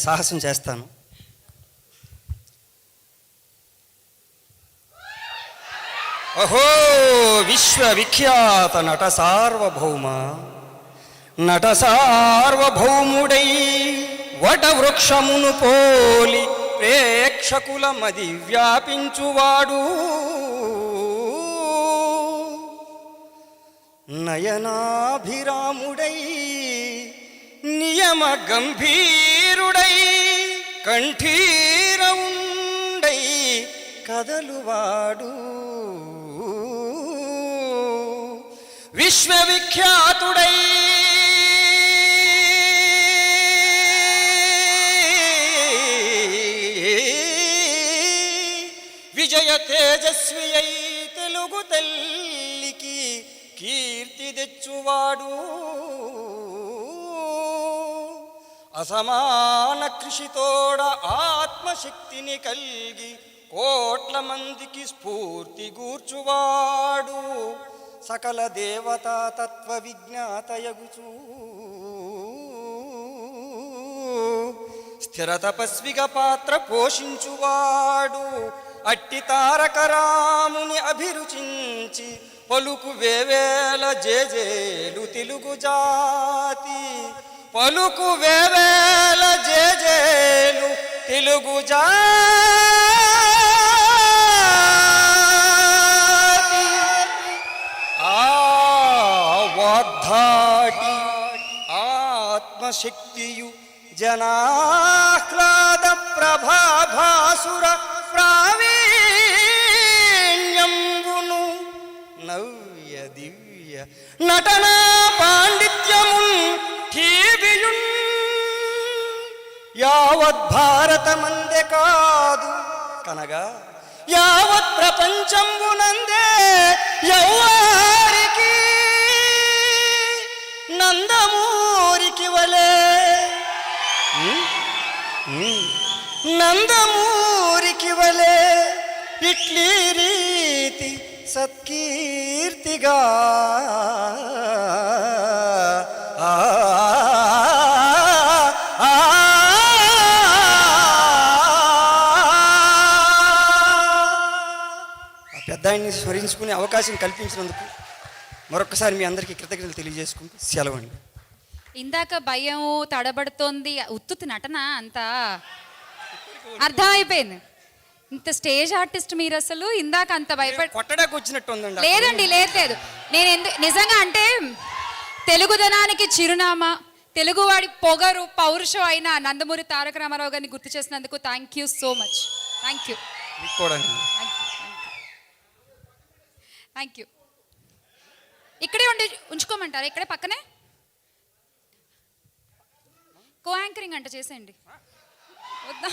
సాహసం చేస్తాను. అహో విశ్వవిఖ్యాత నట సార్వభౌమ, నట సార్వభౌముడై వటవృక్షమును పోలి ప్రేక్షకుల మది వ్యాపించువాడు, నయనాభిరాముడై నియమ గంభీరుడై కంఠీరవుండై కదలువాడు, విశ్వవిఖ్యాతుడై విజయ తేజస్వి అయి తెలుగు తల్లికి కీర్తి తెచ్చువాడు, అసమాన కృషితోడ ఆత్మశక్తిని కల్గి కోట్ల మందికి స్ఫూర్తి గూర్చువాడు, సకల దేవతా తత్వ విజ్ఞాతయగుచూ స్థిర తపస్విగా పాత్ర పోషించువాడు, అట్టి తారక రాముని అభిరుచించి పలుకు వేవేల జేజేలు తెలుగు జాతి, పలుకు వేవేల జేజేలు తెలుగు జాతి, ఆ వాగ్ధాటి ఆత్మశక్తియు జనాహ్లాద ప్రభాభాసుర ప్రావీణ్యంబును నవ్య దివ్య నటనా పాండిత్యమున్ ఠీవియున్ యావత్ భారతమందే కాదు కనగా యావత్ ప్రపంచంబునందే యవ్వారికి నందమూరికి వలే, నందమూరికి వలే ఇట్లీ రీతి సత్కీర్తిగా పెద్దాయన్ని స్మరించుకునే అవకాశం కల్పించినందుకు మరొకసారి మీ అందరికీ కృతజ్ఞతలు తెలియజేసుకుంటూ సెలవండి. ఇందాక భయం తడబడుతోంది, ఉత్తుతి నటన అంతా అర్థమైపోయింది. ఇంత స్టేజ్ ఆర్టిస్ట్ మీరు, అసలు ఇందాక అంత భయపడి కొట్టడానికి వచ్చినట్టు ఉందండి. లేదండి, లేదు. నేను నిజంగా అంటే తెలుగుదనానికి చిరునామా, తెలుగువాడి పొగరు పౌరుషం అయిన నందమూరి తారక రామారావు గారిని గుర్తు చేసినందుకు thank you so much. Thank you. ఇక్కడే ఉంచుకోమంటారా? ఇక్కడే పక్కనే కో యాంకరింగ్ అంట చేసేయండి. వద్దా?